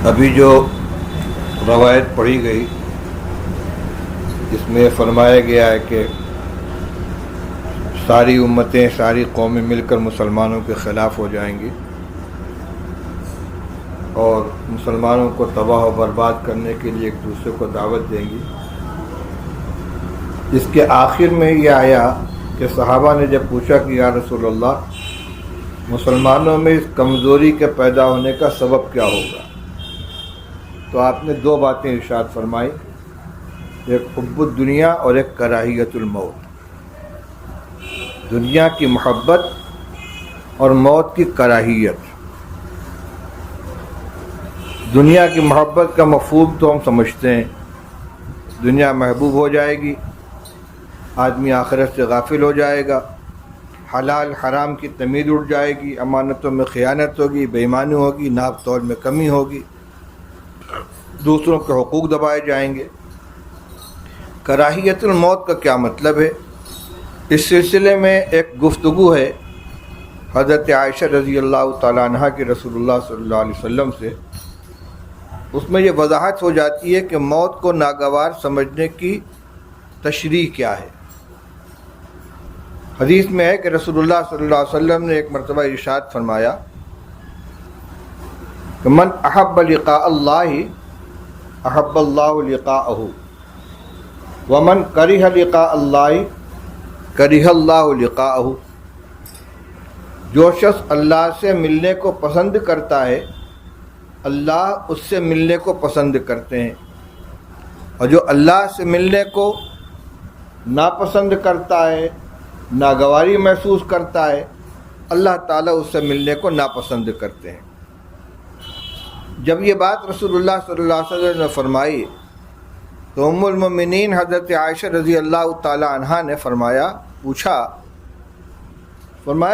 ابھی جو روایت پڑھی گئی اس میں فرمایا گیا ہے کہ ساری امتیں ساری قومیں مل کر مسلمانوں کے خلاف ہو جائیں گی اور مسلمانوں کو تباہ و برباد کرنے کے لیے ایک دوسرے کو دعوت دیں گی۔ اس کے آخر میں یہ آیا کہ صحابہ نے جب پوچھا کہ یا رسول اللہ مسلمانوں میں اس کمزوری کے پیدا ہونے کا سبب کیا ہوگا، تو آپ نے دو باتیں ارشاد فرمائی، ایک حب الدنیا اور ایک کراہیت الموت، دنیا کی محبت اور موت کی کراہیت۔ دنیا کی محبت کا مفہوم تو ہم سمجھتے ہیں، دنیا محبوب ہو جائے گی، آدمی آخرت سے غافل ہو جائے گا، حلال حرام کی تمیز اٹھ جائے گی، امانتوں میں خیانت ہوگی، بے ایمانی ہوگی، ناپ تول میں کمی ہوگی، دوسروں کے حقوق دبائے جائیں گے۔ کراہیت الموت کا کیا مطلب ہے؟ اس سلسلے میں ایک گفتگو ہے حضرت عائشہ رضی اللہ تعالیٰ عنہ کی رسول اللہ صلی اللہ علیہ وسلم سے۔ اس میں یہ وضاحت ہو جاتی ہے کہ موت کو ناگوار سمجھنے کی تشریح کیا ہے۔ حدیث میں ہے کہ رسول اللہ صلی اللہ علیہ وسلم نے ایک مرتبہ ارشاد فرمایا کہ من احب لقاء اللہ احب اللہ لقاءہ ومن کرہ لقاء اللہ کرہ اللہ لقاءہ۔ جو شخص اللہ سے ملنے کو پسند کرتا ہے اللہ اس سے ملنے کو پسند کرتے ہیں، اور جو اللہ سے ملنے کو ناپسند کرتا ہے، ناگواری محسوس کرتا ہے، اللہ تعالیٰ اس سے ملنے کو ناپسند کرتے ہیں۔ جب یہ بات رسول اللہ صلی اللہ علیہ وسلم نے فرمائی تو ام المؤمنین حضرت عائشہ رضی اللہ تعالیٰ عنہا نے فرمایا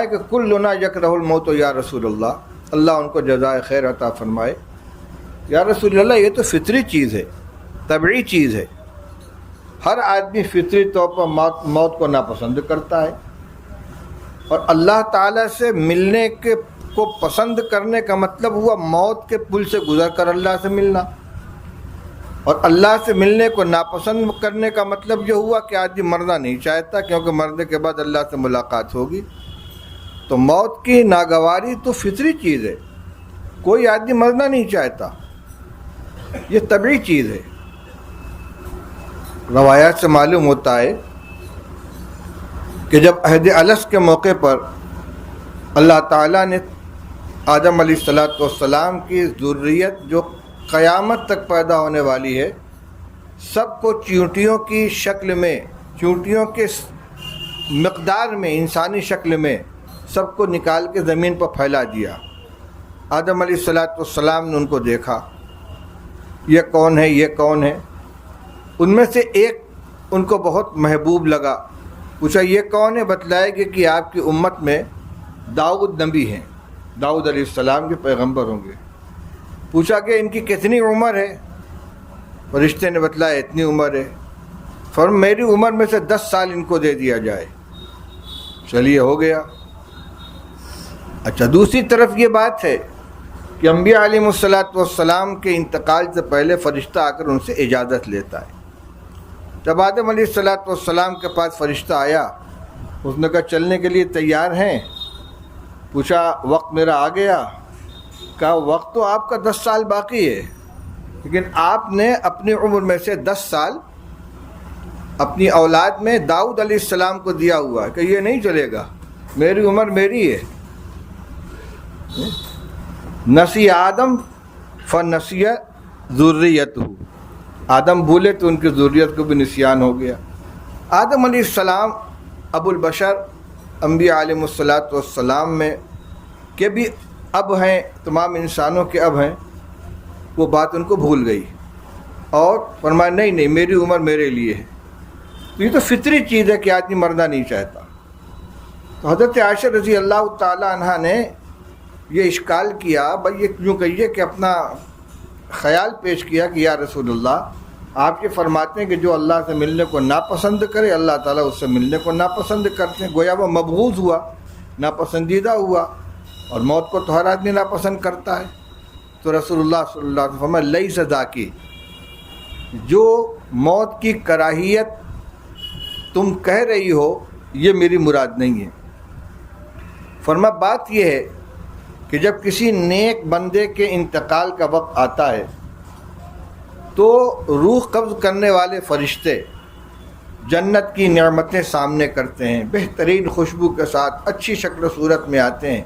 کہ کلنا یکرہ الموت یا رسول اللہ، اللہ ان کو جزائے خیر عطا فرمائے، یا رسول اللہ یہ تو فطری چیز ہے، طبعی چیز ہے، ہر آدمی فطری طور پر موت کو ناپسند کرتا ہے، اور اللہ تعالیٰ سے ملنے کو پسند کرنے کا مطلب ہوا موت کے پل سے گزر کر اللہ سے ملنا، اور اللہ سے ملنے کو ناپسند کرنے کا مطلب یہ ہوا کہ آدمی مرنا نہیں چاہتا کیونکہ مرنے کے بعد اللہ سے ملاقات ہوگی۔ تو موت کی ناگواری تو فطری چیز ہے، کوئی آدمی مرنا نہیں چاہتا، یہ طبعی چیز ہے۔ روایات سے معلوم ہوتا ہے کہ جب عہد الست کے موقع پر اللہ تعالیٰ نے آدم علیہ السلام کی ذریت جو قیامت تک پیدا ہونے والی ہے سب کو چیونٹیوں کی شکل میں، چیونٹیوں کے مقدار میں، انسانی شکل میں سب کو نکال کے زمین پر پھیلا دیا۔ آدم علیہ السلام نے ان کو دیکھا، یہ کون ہے، یہ کون ہے؟ ان میں سے ایک ان کو بہت محبوب لگا، پوچھا یہ کون ہے؟ بتلائے گا کہ آپ کی امت میں داؤد نبی ہیں، داؤد علیہ السلام کے پیغمبر ہوں گے۔ پوچھا کہ ان کی کتنی عمر ہے؟ فرشتے نے بتلایا اتنی عمر ہے۔ فرمایا میری عمر میں سے 10 سال ان کو دے دیا جائے، چلیے ہو گیا۔ اچھا، دوسری طرف یہ بات ہے کہ انبیاء علیہ السلام کے انتقال سے پہلے فرشتہ آ کر ان سے اجازت لیتا ہے۔ جب آدم علیہ السلام کے پاس فرشتہ آیا، اس نے کہا چلنے کے لیے تیار ہیں؟ پوچھا وقت میرا آ گیا؟ کہا وقت تو آپ کا 10 سال باقی ہے، لیکن آپ نے اپنی عمر میں سے 10 سال اپنی اولاد میں داؤد علیہ السلام کو دیا ہوا ہے کہ یہ نہیں چلے گا، میری عمر میری ہے۔ نسی آدم فنسی ذریتہ، آدم بھولے تو ان کی ذریت کو بھی نسیان ہو گیا۔ آدم علیہ السلام ابو البشر انبیاء علیہ السلام میں کے بھی اب ہیں، تمام انسانوں کے اب ہیں، وہ بات ان کو بھول گئی اور فرمایا نہیں میری عمر میرے لیے ہے۔ تو یہ تو فطری چیز ہے کہ آدمی مرنا نہیں چاہتا۔ تو حضرت عائشہ رضی اللہ تعالیٰ عنہ نے یہ اشکال کیا، بھائی یہ کیوں کہیے کہ اپنا خیال پیش کیا کہ یا رسول اللہ آپ یہ فرماتے ہیں کہ جو اللہ سے ملنے کو ناپسند کرے اللہ تعالیٰ اس سے ملنے کو ناپسند کرتے ہیں، گویا وہ مبغوض ہوا، ناپسندیدہ ہوا، اور موت کو تو ہر آدمی ناپسند کرتا ہے۔ تو رسول اللہ صلی اللہ علیہ وسلم فرمایا لیس ذاکی، جو موت کی کراہیت تم کہہ رہی ہو یہ میری مراد نہیں ہے۔ فرمایا بات یہ ہے کہ جب کسی نیک بندے کے انتقال کا وقت آتا ہے تو روح قبض کرنے والے فرشتے جنت کی نعمتیں سامنے کرتے ہیں، بہترین خوشبو کے ساتھ اچھی شکل و صورت میں آتے ہیں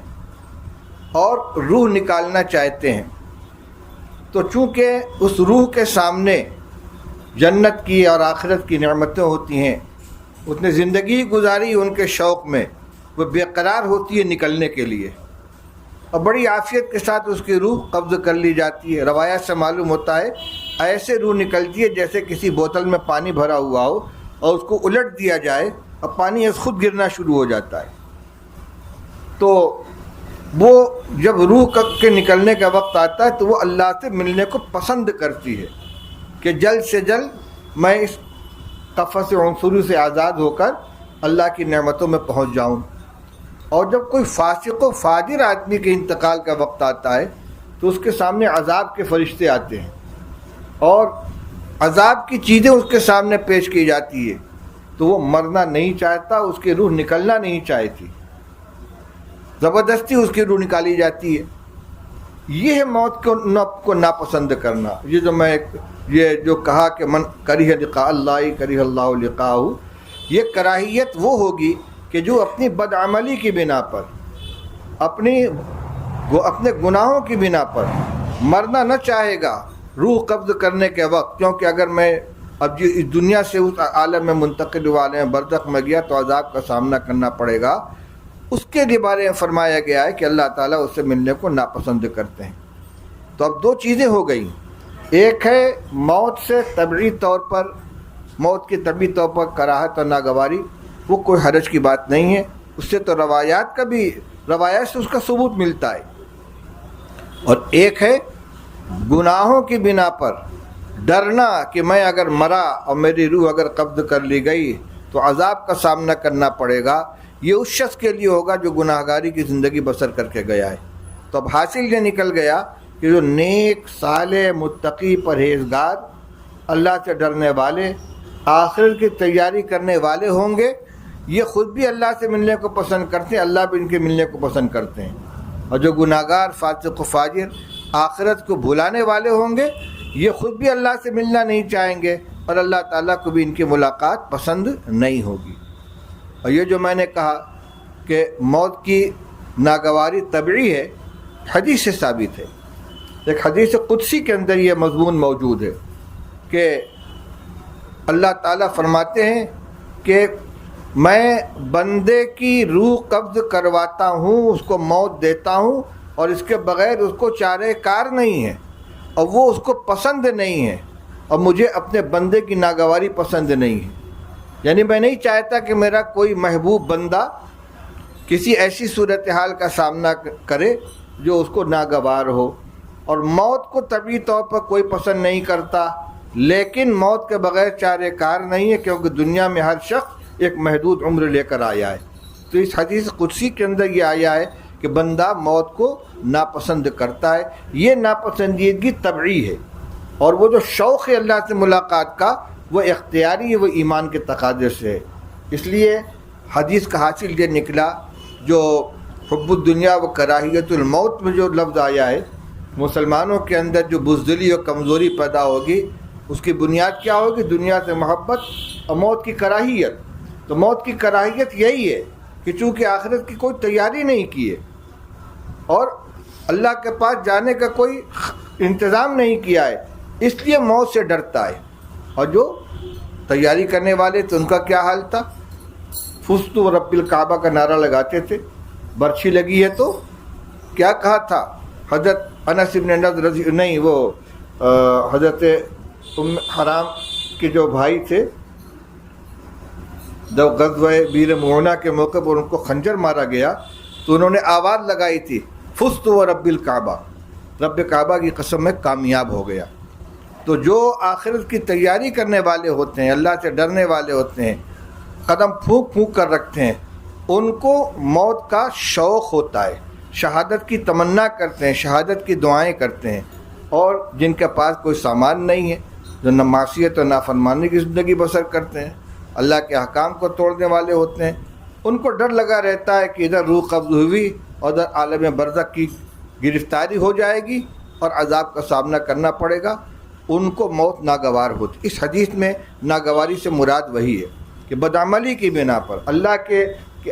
اور روح نکالنا چاہتے ہیں۔ تو چونکہ اس روح کے سامنے جنت کی اور آخرت کی نعمتیں ہوتی ہیں، اس نے زندگی گزاری ان کے شوق میں، وہ بے قرار ہوتی ہے نکلنے کے لیے، اور بڑی عافیت کے ساتھ اس کی روح قبض کر لی جاتی ہے۔ روایات سے معلوم ہوتا ہے ایسے روح نکلتی ہے جیسے کسی بوتل میں پانی بھرا ہوا ہو اور اس کو الٹ دیا جائے اور پانی از خود گرنا شروع ہو جاتا ہے۔ تو وہ جب روح کے نکلنے کا وقت آتا ہے تو وہ اللہ سے ملنے کو پسند کرتی ہے کہ جلد سے جلد میں اس قفس عنصری سے آزاد ہو کر اللہ کی نعمتوں میں پہنچ جاؤں۔ اور جب کوئی فاسق و فاجر آدمی کے انتقال کا وقت آتا ہے تو اس کے سامنے عذاب کے فرشتے آتے ہیں اور عذاب کی چیزیں اس کے سامنے پیش کی جاتی ہے، تو وہ مرنا نہیں چاہتا، اس کی روح نکلنا نہیں چاہتی، زبردستی اس کی روح نکالی جاتی ہے۔ یہ ہے موت کو ناپسند کرنا۔ یہ جو کہا کہ من کریہ لقاء اللہ کریہ اللہ لقاءہ، یہ کراہیت وہ ہوگی کہ جو اپنی بدعملی کی بنا پر، اپنے گناہوں کی بنا پر مرنا نہ چاہے گا روح قبض کرنے کے وقت، کیونکہ اگر میں اب اس دنیا سے اس عالم میں منتقل ہوا، عالم برزخ میں گیا تو عذاب کا سامنا کرنا پڑے گا، اس کے بارے میں فرمایا گیا ہے کہ اللہ تعالیٰ اس سے ملنے کو ناپسند کرتے ہیں۔ تو اب دو چیزیں ہو گئیں، ایک ہے موت سے طبعی طور پر، موت کی طبعی طور پر کراہت اور ناگواری، وہ کوئی حرج کی بات نہیں ہے، اس سے تو روایات سے اس کا ثبوت ملتا ہے۔ اور ایک ہے گناہوں کی بنا پر ڈرنا کہ میں اگر مرا اور میری روح اگر قبض کر لی گئی تو عذاب کا سامنا کرنا پڑے گا، یہ اس شخص کے لیے ہوگا جو گناہگاری کی زندگی بسر کر کے گیا ہے۔ تو اب حاصل یہ نکل گیا کہ جو نیک صالح متقی پرہیزگار اللہ سے ڈرنے والے آخرت کی تیاری کرنے والے ہوں گے، یہ خود بھی اللہ سے ملنے کو پسند کرتے ہیں، اللہ بھی ان کے ملنے کو پسند کرتے ہیں۔ اور جو گناہگار فاسق و فاجر آخرت کو بھلانے والے ہوں گے، یہ خود بھی اللہ سے ملنا نہیں چاہیں گے اور اللہ تعالیٰ کو بھی ان کی ملاقات پسند نہیں ہوگی۔ اور یہ جو میں نے کہا کہ موت کی ناگواری طبعی ہے، حدیث سے ثابت ہے۔ ایک حدیث قدسی کے اندر یہ مضمون موجود ہے کہ اللہ تعالیٰ فرماتے ہیں کہ میں بندے کی روح قبض کرواتا ہوں، اس کو موت دیتا ہوں، اور اس کے بغیر اس کو چارہ کار نہیں ہے، اور وہ اس کو پسند نہیں ہے، اور مجھے اپنے بندے کی ناگواری پسند نہیں ہے۔ یعنی میں نہیں چاہتا کہ میرا کوئی محبوب بندہ کسی ایسی صورتحال کا سامنا کرے جو اس کو ناگوار ہو۔ اور موت کو طبعی طور پر کوئی پسند نہیں کرتا، لیکن موت کے بغیر چارہ کار نہیں ہے، کیونکہ دنیا میں ہر شخص ایک محدود عمر لے کر آیا ہے۔ تو اس حدیث قدسی کے اندر یہ آیا ہے کہ بندہ موت کو ناپسند کرتا ہے، یہ ناپسندیدگی طبعی ہے، اور وہ جو شوق ہے اللہ سے ملاقات کا وہ اختیاری ہے، وہ ایمان کے تقاضے سے ہے۔ اس لیے حدیث کا حاصل یہ نکلا، جو حب الدنیا و کراہیت الموت میں جو لفظ آیا ہے، مسلمانوں کے اندر جو بزدلی اور کمزوری پیدا ہوگی اس کی بنیاد کیا ہوگی؟ دنیا سے محبت اور موت کی کراہیت۔ تو موت کی کراہیت یہی ہے کہ چونکہ آخرت کی کوئی تیاری نہیں کی ہے اور اللہ کے پاس جانے کا کوئی انتظام نہیں کیا ہے، اس لیے موت سے ڈرتا ہے۔ اور جو تیاری کرنے والے تو ان کا کیا حال تھا؟ فزت ورب الکعبہ کا نعرہ لگاتے تھے، برچھی لگی ہے تو کیا کہا تھا حضرت انس بن نضر حضرت حرام کے جو بھائی تھے، جب غزوہ بیر معونہ کے موقع پر ان کو خنجر مارا گیا تو انہوں نے آواز لگائی تھی فزت ورب الکعبہ، رب کعبہ کی قسم میں کامیاب ہو گیا۔ تو جو آخرت کی تیاری کرنے والے ہوتے ہیں، اللہ سے ڈرنے والے ہوتے ہیں، قدم پھونک پھونک کر رکھتے ہیں، ان کو موت کا شوق ہوتا ہے، شہادت کی تمنا کرتے ہیں، شہادت کی دعائیں کرتے ہیں، اور جن کے پاس کوئی سامان نہیں ہے، جو نہ معصیت اور نافرمانی کی زندگی بسر کرتے ہیں، اللہ کے احکام کو توڑنے والے ہوتے ہیں، ان کو ڈر لگا رہتا ہے کہ ادھر روح قبض ہوئی اور ادھر عالم برزخ کی گرفتاری ہو جائے گی اور عذاب کا سامنا کرنا پڑے گا، ان کو موت ناگوار ہوتی۔ اس حدیث میں ناگواری سے مراد وہی ہے کہ بدعملی کی بنا پر، اللہ کے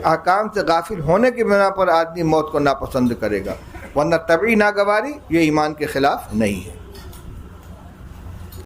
احکام سے غافل ہونے کی بنا پر آدمی موت کو ناپسند کرے گا، ورنہ طبعی ناگواری یہ ایمان کے خلاف نہیں ہے۔